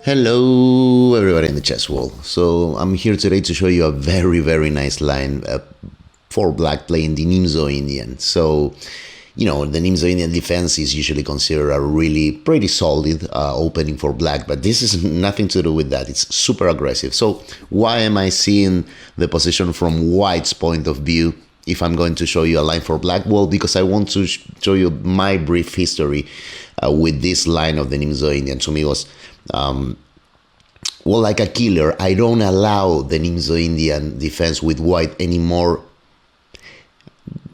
Hello everybody in the chess wall. So I'm here today to show you a very nice line for black playing the Nimzoindian. So the Nimzoindian defense is usually considered a really pretty solid opening for black, but this is nothing to do with that. It's super aggressive. So why am I seeing the position from white's point of view if I'm going to show you a line for black? Well, because I want to show you my brief history with this line of the Nimzoindian. To me, it was like a killer. I don't allow the Nimzoindian defense with white anymore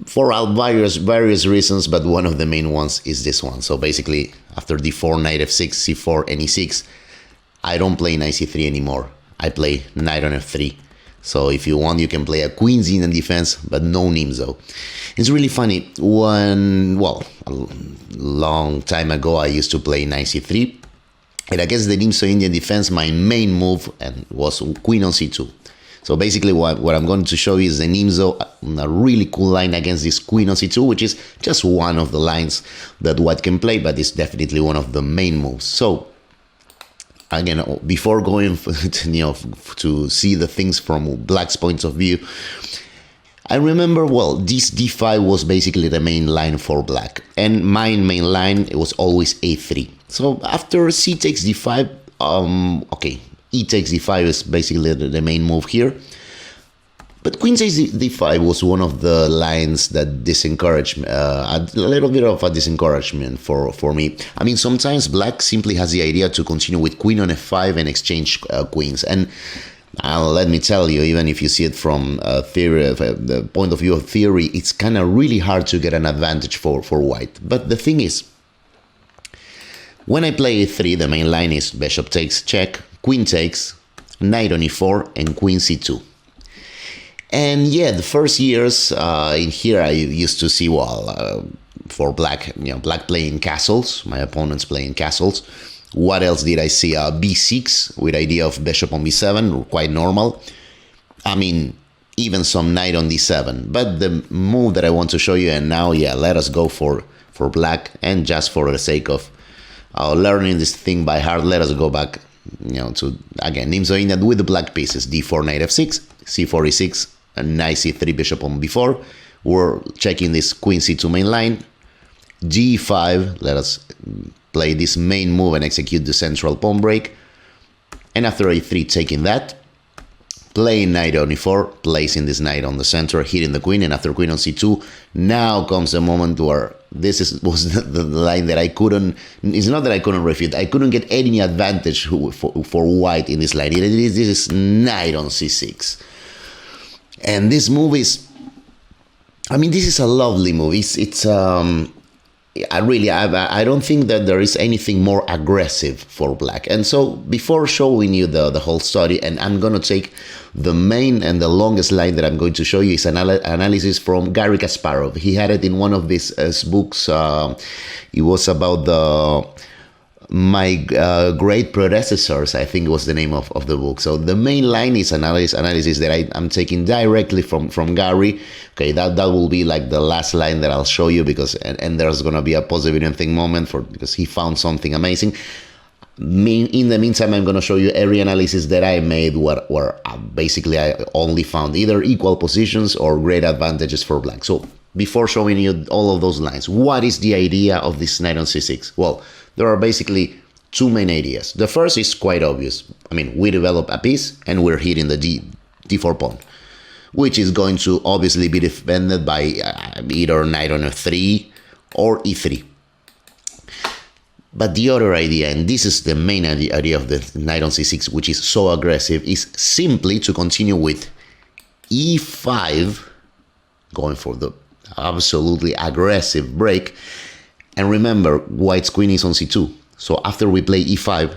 for various reasons, but one of the main ones is this one. So basically, after d4, knight f6, c4, and e6, I don't play knight c3 anymore. I play knight on f3. So if you want, you can play a Queen's Indian defense, but no Nimzo. It's really funny. A long time ago, I used to play knight c3. And against the Nimzoindian defense, my main move was queen on c2. So basically what I'm going to show you is the Nimzo, a really cool line against this queen on c2, which is just one of the lines that white can play, but it's definitely one of the main moves. So again, before going to see the things from black's point of view, I remember, this d5 was basically the main line for black. And my main line, it was always a3. So after c takes d5, e takes d5 is basically the main move here. But queen takes d5 was one of the lines that disencouraged a little bit of a disencouragement for me. I mean, sometimes black simply has the idea to continue with queen on f5 and exchange queens. And let me tell you, even if you see it from theory, the point of view of theory, it's kind of really hard to get an advantage for white. But the thing is, when I play a3, the main line is bishop takes, check, queen takes, knight on e4, and queen c2. And yeah, the first years in here, I used to see, for black, black playing castles, my opponents playing castles. What else did I see? b6 with idea of bishop on b7, quite normal. I mean, even some knight on d7. But the move that I want to show you, and now, let us go for black, and just for the sake of learning this thing by heart, let us go back, to, again, Nimzoindian with the black pieces, d4, knight f6, c4, e6, and knight c3, bishop on b4. We're checking this queen c2 main line, g5, let us play this main move and execute the central pawn break. And after a3, taking that, playing knight on e4, placing this knight on the center, hitting the queen, and after queen on c2, now comes the moment where was the line that I couldn't, it's not that I couldn't refute, I couldn't get any advantage for white in this line. This is knight on c6. And this move is, this is a lovely move. I don't think that there is anything more aggressive for black. And so before showing you the whole study, and I'm going to take the main and the longest line that I'm going to show you is an analysis from Garry Kasparov. He had it in one of his books. It was about my great predecessors, I think was the name of the book. So the main line is analysis that I'm taking directly from Garry. Okay, that will be like the last line that I'll show you, because and there's gonna be a Pausethevideoandthink moment because he found something amazing. In the meantime, I'm gonna show you every analysis that I made where basically I only found either equal positions or great advantages for black. So before showing you all of those lines, what is the idea of this knight on c6? Well, there are basically two main ideas. The first is quite obvious. We develop a piece and we're hitting the d4 pawn, which is going to obviously be defended by either knight on f3 or e3. But the other idea, and this is the main idea of the knight on c6, which is so aggressive, is simply to continue with e5, going for the absolutely aggressive break. And remember, white's queen is on c2. So after we play e5,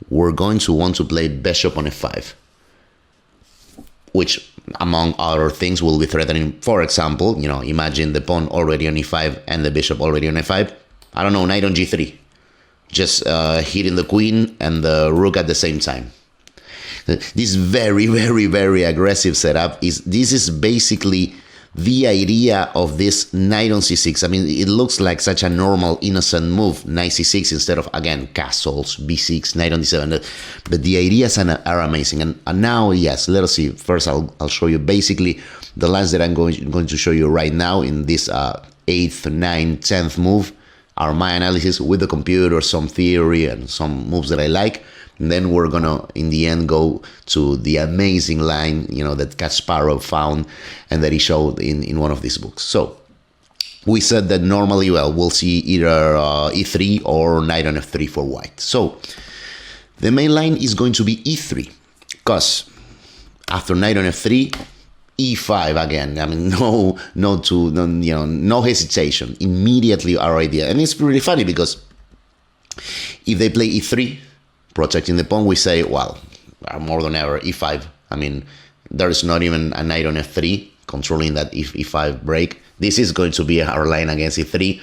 we're going to want to play bishop on f5, which, among other things, will be threatening. For example, imagine the pawn already on e5 and the bishop already on f5. I don't know, knight on g3. Just hitting the queen and the rook at the same time. This very aggressive setup this is basically the idea of this knight on c6, I mean, it looks like such a normal, innocent move, knight c6 instead of, again, castles, b6, knight on d7. But the ideas are amazing. And now, yes, let us see. First, I'll show you basically the lines that I'm going to show you right now in this 8th, 9th, 10th move are my analysis with the computer, some theory, and some moves that I like. And then we're gonna, in the end, go to the amazing line, that Kasparov found and that he showed in one of these books. So we said that normally, well, we'll see either e3 or knight on f3 for white. So the main line is going to be e3, because after knight on f3, e5 again. I mean, no hesitation. Immediately our idea, and it's really funny because if they play e3. Protecting the pawn, we say, well, more than ever, e5. I mean, there is not even a knight on f3 controlling that e5 break. This is going to be our line against e3.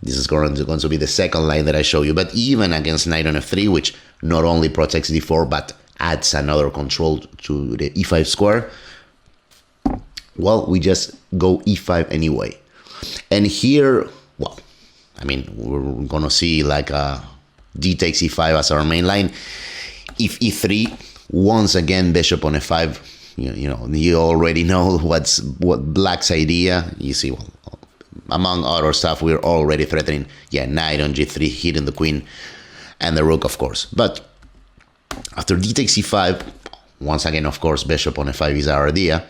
This is going to be the second line that I show you. But even against knight on f3, which not only protects d4, but adds another control to the e5 square, well, we just go e5 anyway. And here, well, I mean, we're going to see like d takes e5 as our main line. If e3, once again, bishop on f5, you already know what black's idea. You see, well, among other stuff, we're already threatening, knight on g3, hitting the queen and the rook, of course. But after d takes e5, once again, of course, bishop on f5 is our idea.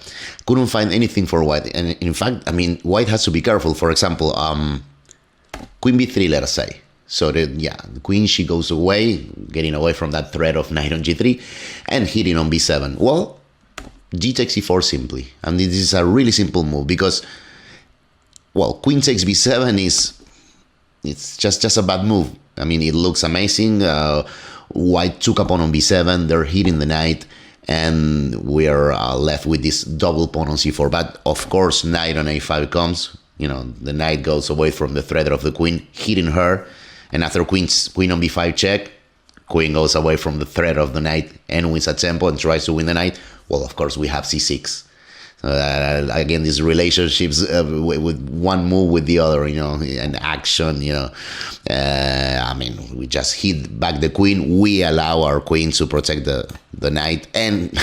Couldn't find anything for white. And in fact, I mean, white has to be careful. For example, queen b3, let us say. So the queen, she goes away, getting away from that threat of knight on g3 and hitting on b7. Well, d takes e4 simply. And this is a really simple move because, well, queen takes b7 it's just a bad move. I mean, it looks amazing. White took a pawn on b7, they're hitting the knight, and we're left with this double pawn on c4. But of course, knight on a5 comes. The knight goes away from the threat of the queen, hitting her. And after queen on b5 check, queen goes away from the threat of the knight and wins a tempo and tries to win the knight. Well, of course, we have c6. Again, these relationships with one move with the other, and action, I mean, we just hit back the queen. We allow our queen to protect the knight. And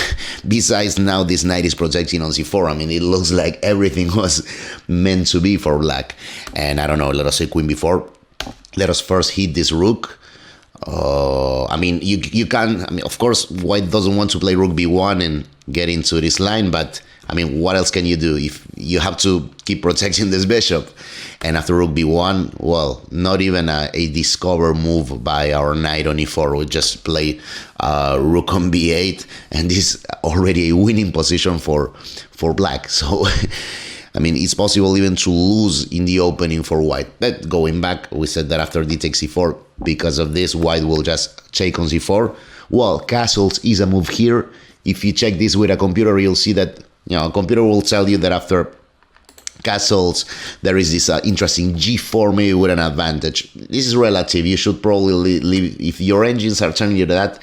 besides, now this knight is protecting on c4. I mean, it looks like everything was meant to be for black. And I don't know, let us say queen b4. Let us first hit this rook. I mean, you can, I mean, of course, white doesn't want to play rook b1 and get into this line, but I mean, what else can you do if you have to keep protecting this bishop? And after rook b1, well, not even a discover move by our knight on e4. We just play rook on b8, and this is already a winning position for black. So I mean, it's possible even to lose in the opening for white. But going back, we said that after d takes c4, because of this, white will just check on c4. Well, castles is a move here. If you check this with a computer, you'll see that, a computer will tell you that after castles, there is this interesting g4 maybe with an advantage. This is relative. You should probably leave, if your engines are telling you that,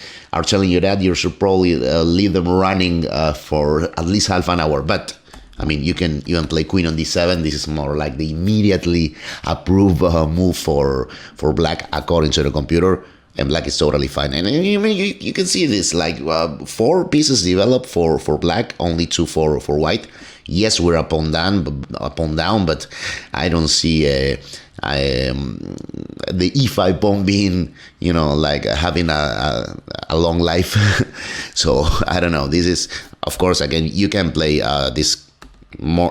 you should probably leave them running for at least half an hour. But I mean, you can even play queen on d7. This is more like the immediately approved move for black according to the computer, and black is totally fine. And you can see this, like 4 pieces developed for black, only 2 for white. Yes, we're up on down, but I don't see the e5 pawn being, like having a long life. So I don't know. This is, of course, again, you can play this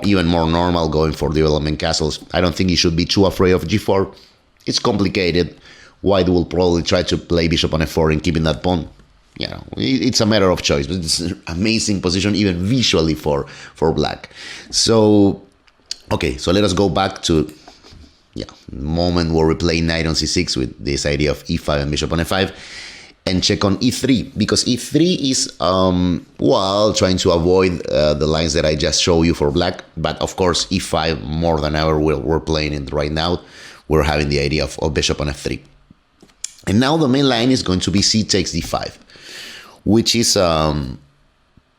even more normal, going for development castles. I don't think you should be too afraid of g4. It's complicated. White will probably try to play bishop on f4 and keeping that pawn. It's a matter of choice, but it's an amazing position even visually for black. So, okay, so let us go back to moment where we play knight on c6 with this idea of e5 and bishop on f5. And check on e3, because e3 is, trying to avoid the lines that I just showed you for black. But of course, e5 more than ever, we're playing it right now. We're having the idea of bishop on f3. And now the main line is going to be c takes d5, which is,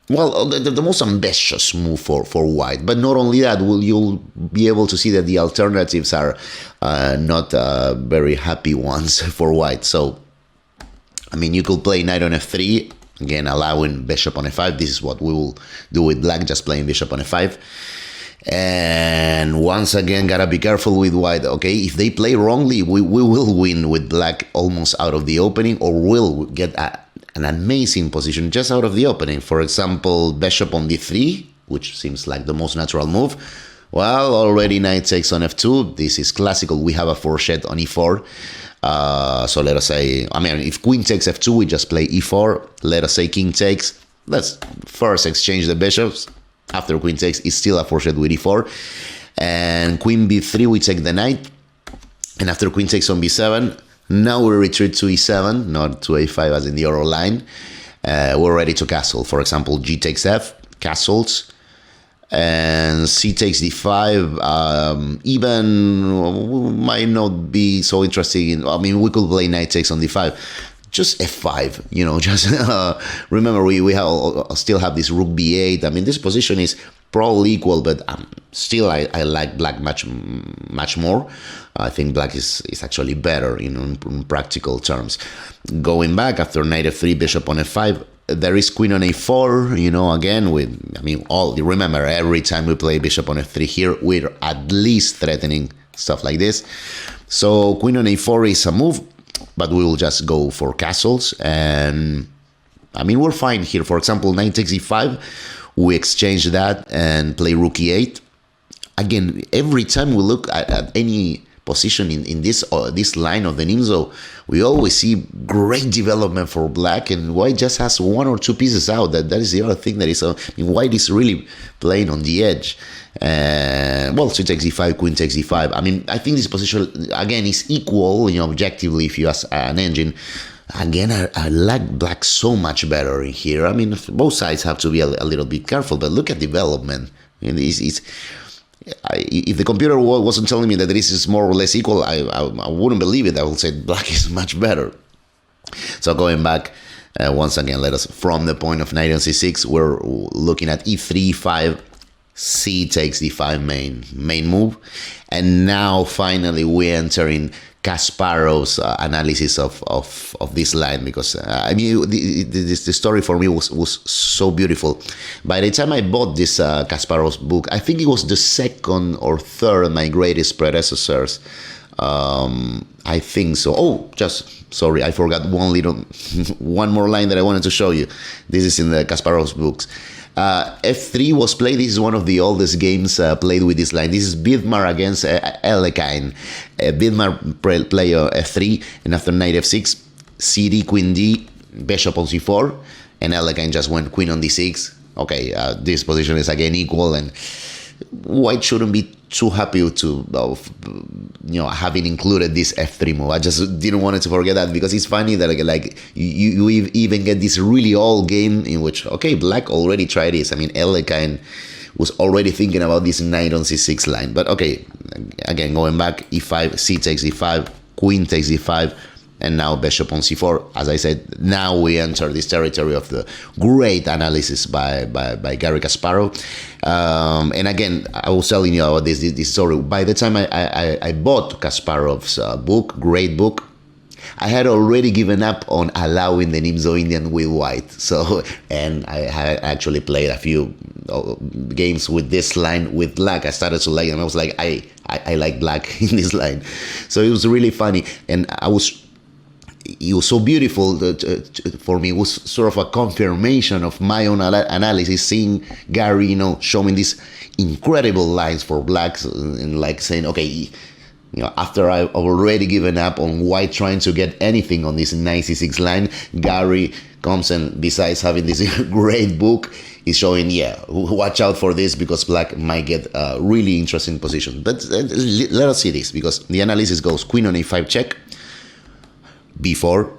well, the most ambitious move for white. But not only that, you'll be able to see that the alternatives are not very happy ones for white. So, I mean, you could play knight on f3, again, allowing bishop on f5. This is what we will do with black, just playing bishop on f5. And once again, gotta be careful with white. Okay, if they play wrongly, we will win with black almost out of the opening, or we'll get an amazing position just out of the opening. For example, bishop on d3, which seems like the most natural move. Well, already knight takes on f2. This is classical. We have a fourchette on e4. So let us say, I mean, if queen takes f2, we just play e4. Let us say king takes. Let's first exchange the bishops. After queen takes, it's still a fourchette with e4. And queen b3, we take the knight. And after queen takes on b7, now we retreat to e7, not to a5 as in the other line. We're ready to castle. For example, g takes f, castles. And c takes d5, even might not be so interesting. I mean, we could play knight takes on d5. Just f5, you know, just remember we still have this rook b8. I mean, this position is probably equal, but still I like black much more. I think black is actually better, you know, in practical terms. Going back after knight f3, bishop on f5, there is queen on a4, you know, again remember, every time we play bishop on f3 here, we're at least threatening stuff like this. So queen on a4 is a move, but we will just go for castles. And I mean, we're fine here. For example, knight takes e5, we exchange that and play rook e8. Again, every time we look at any position in this line of the Nimzo, we always see great development for black, and white just has one or two pieces out. That is the other thing that is, I mean, white is really playing on the edge. Well, so takes e5, queen takes e5. I mean, I think this position again is equal, you know, objectively. If you ask an engine, again, I like black so much better in here. I mean, both sides have to be a little bit careful, but look at development. I mean, if the computer wasn't telling me that this is more or less equal, I wouldn't believe it. I would say black is much better. So going back, once again, let us, from the point of knight on c6, we're looking at e3, e5, c takes d5 main move. And now finally we enter in Kasparov's analysis of this line, because I mean, the story for me was so beautiful. By the time I bought this Kasparov's book, I think it was the second or third my greatest predecessors. I think so. Oh, just sorry, I forgot one more line that I wanted to show you. This is in the Kasparov's books. F3 was played. This is one of the oldest games played with this line. This is Vidmar against Alekhine. Vidmar play F3, and after knight F6, CD, queen D, bishop on C4, and Alekhine just went queen on D6. Okay, this position is again equal, and white shouldn't be too happy to having included this f3 move. I just didn't want to forget that, because it's funny that like you even get this really old game in which, okay, black already tried this. I mean, Alekhine was already thinking about this knight on c6 line. But okay, again, going back, e5, c takes e5, queen takes e5, and now bishop on c4. As I said, now we enter this territory of the great analysis by Garry Kasparov. And again, I was telling you about this story. By the time I bought Kasparov's book, great book, I had already given up on allowing the Nimzoindian with white. So, and I had actually played a few games with this line with black. I started to like, and I was like, I like black in this line. So it was really funny, and it was so beautiful for me. It was sort of a confirmation of my own analysis, seeing Garry, showing these incredible lines for blacks, and like saying, okay, after I've already given up on white trying to get anything on this 96 line, Garry comes and, besides having this great book, is showing, watch out for this, because black might get a really interesting position. But let us see this, because the analysis goes queen on a5 check, b4,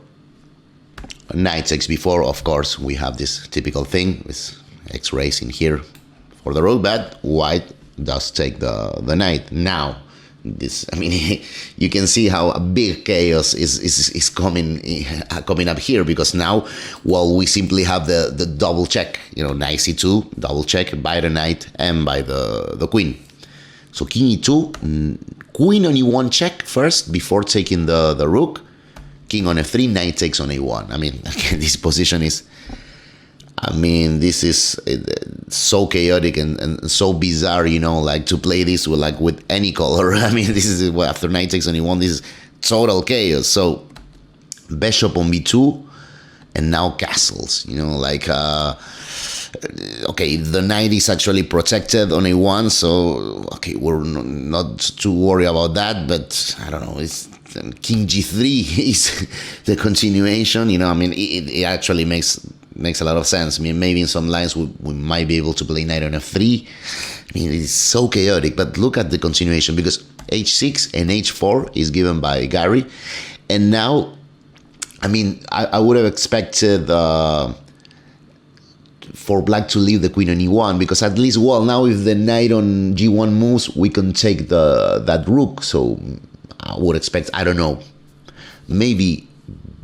knight takes b4. Of course, we have this typical thing with x-rays in here for the rook, but white does take the knight. Now, This, I mean, you can see how a big chaos is coming up here, because now, well, we simply have the double check, knight c2, double check by the knight and by the queen. So king e2, queen on e1 check first before taking the rook, king on f3, knight takes on a1. I mean, again, this position is, this is so chaotic and so bizarre, like to play this with any color. I mean, this is after knight takes on e1, this is total chaos. So bishop on b2, and now castles, okay, the knight is actually protected on a1, so okay, we're not too worried about that, but I don't know, it's king g3 is the continuation, it actually makes a lot of sense. I mean, maybe in some lines we might be able to play knight on f3. I mean, it's so chaotic, but look at the continuation, because h6 and h4 is given by Garry, and now, I would have expected for black to leave the queen on e1, because at least, well, now if the knight on g1 moves, we can take that rook, so I would expect, I don't know, maybe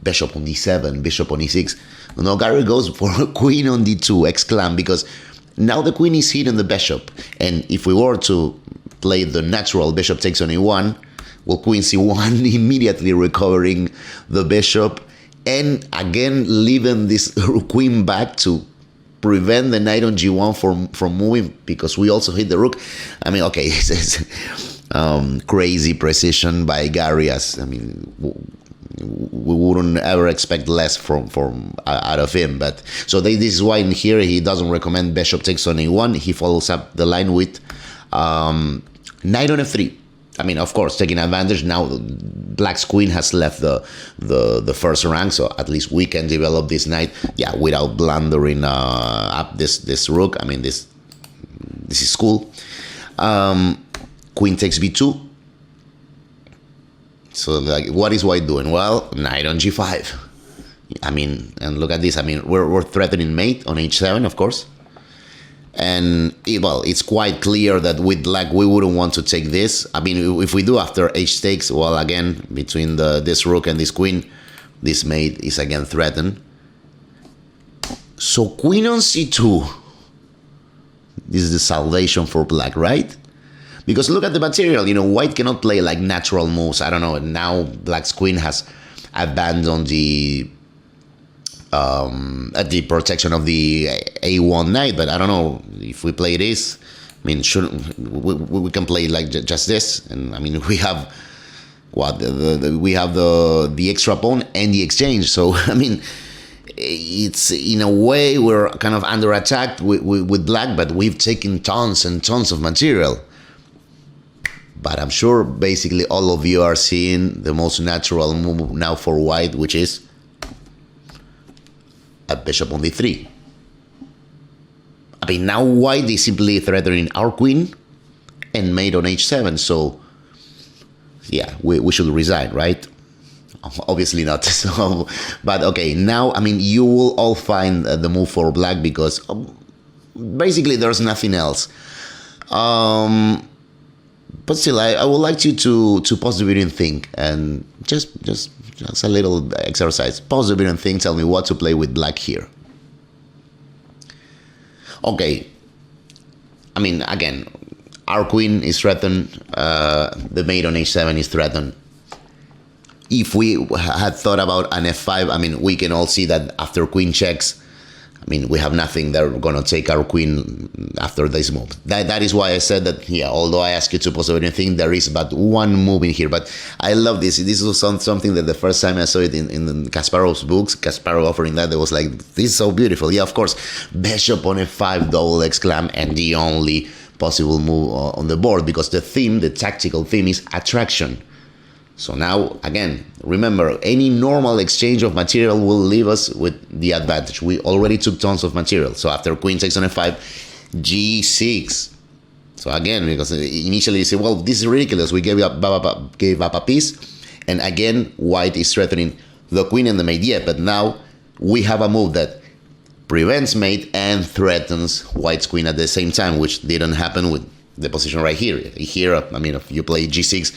bishop on d7, bishop on e6. No, Garry goes for queen on d2, exclam, because now the queen is hitting the bishop. And if we were to play the natural bishop takes on a1, well, queen c1, immediately recovering the bishop, and again leaving this queen back to prevent the knight on g1 from moving, because we also hit the rook. I mean, okay, it's crazy precision by Garry, we wouldn't ever expect less from out of him. But so this is why in here he doesn't recommend bishop takes on a1. He follows up the line with knight on f3. Of course, taking advantage. Now black's queen has left the first rank, so at least we can develop this knight, without blundering up this rook. This is cool. Queen takes b2. So, what is white doing? Well, knight on g5. And look at this. We're threatening mate on h7, of course. And, it's quite clear that with black, we wouldn't want to take this. If we do after h takes, well, again, between this rook and this queen, this mate is again threatened. So, queen on c2. This is the salvation for black, right? Because look at the material, white cannot play natural moves. I don't know, now black's queen has abandoned the protection of the a1 knight, but I don't know if we play this. Shouldn't we can play just this, and we have what we have the extra pawn and the exchange. So it's in a way we're kind of under attack with black, but we've taken tons and tons of material. But I'm sure basically all of you are seeing the most natural move now for white, which is a bishop on d3. Now white is simply threatening our queen and mate on h7. So, we should resign, right? Obviously not. So, but okay, now, you will all find the move for black, because basically there's nothing else. But still, I would like you to pause the video and think, and just a little exercise. Pause the video and think. Tell me what to play with black here. Okay. Again, our queen is threatened. The mate on h7 is threatened. If we had thought about an f5, we can all see that after queen checks, we have nothing. They're going to take our queen after this move. That is why I said that, although I asked you to pause everything, there is but one move in here. But I love this. This was something that the first time I saw it in Kasparov's books, Kasparov offering that, it was like, this is so beautiful. Yeah, of course, bishop on f5, double exclam, and the only possible move on the board, because the tactical theme is attraction. So now, again, remember, any normal exchange of material will leave us with the advantage. We already took tons of material. So after queen takes on f5, g6. So again, because initially you say, well, this is ridiculous. We gave up a piece. And again, white is threatening the queen and the mate. Yeah, but now we have a move that prevents mate and threatens white's queen at the same time, which didn't happen with the position right here. Here, I mean, if you play g6,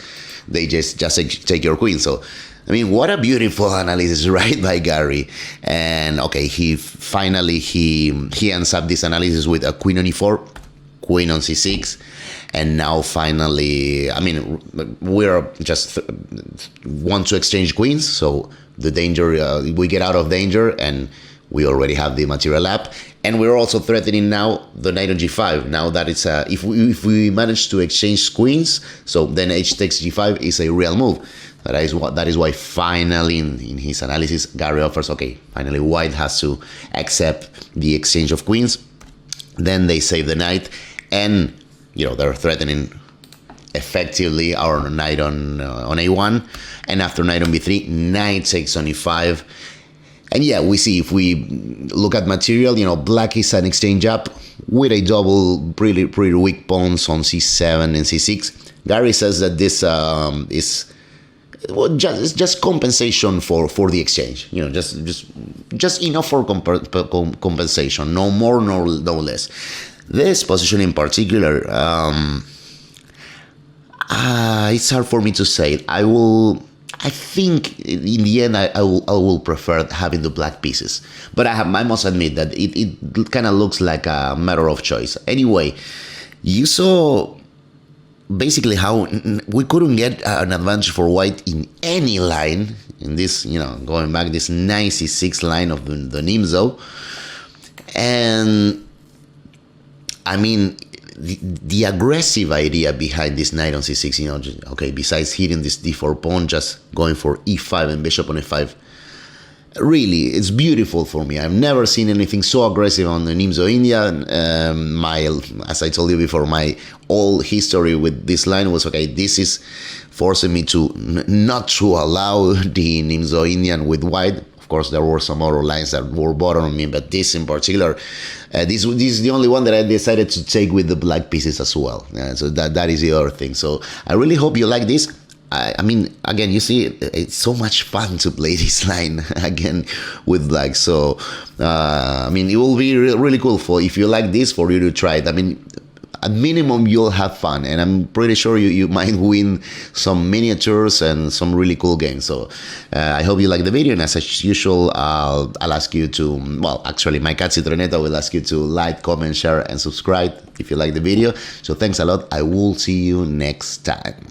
they just take your queen. So, I mean, what a beautiful analysis, right, by Garry. And okay, he finally ends up this analysis with a queen on e4, queen on c6, and now finally, I mean, we're just want to exchange queens, so the danger, we get out of danger, and we already have the material up, and we're also threatening now the knight on g5. Now that it's if we manage to exchange queens, so then h takes g5 is a real move. That is why finally in his analysis, Garry offers, okay, finally white has to accept the exchange of queens. Then they save the knight, and they're threatening effectively our knight on a1, and after knight on b3, knight takes on e5. And yeah, we see, if we look at material, black is an exchange up with a double pretty weak pawns on c7 and c6. Garry says that this is just compensation for the exchange. Just enough for compensation, no more, no less. This position in particular, it's hard for me to say. I think in the end I will prefer having the black pieces, but I must admit that it kind of looks like a matter of choice. Anyway, you saw basically how we couldn't get an advantage for white in any line in this, going back this 96 line of the Nimzo. And I mean, the aggressive idea behind this knight on c6, okay, besides hitting this d4 pawn, just going for e5 and bishop on f5, really, it's beautiful for me. I've never seen anything so aggressive on the Nimzoindian. As I told you before, my whole history with this line was, okay, this is forcing me to not to allow the Nimzoindian with white. Of course, there were some other lines that were bothering me, but this in particular, this is the only one that I decided to take with the black pieces as well. So that is the other thing. So I really hope you like this. I mean, again, you see, it's so much fun to play this line again with black. So, I mean, it will be really cool if you like this, for you to try it. I mean, at minimum, you'll have fun, and I'm pretty sure you might win some miniatures and some really cool games. So I hope you like the video, and as usual, I'll ask you to, well, actually, my cat Citroneta will ask you to like, comment, share, and subscribe if you like the video. So thanks a lot. I will see you next time.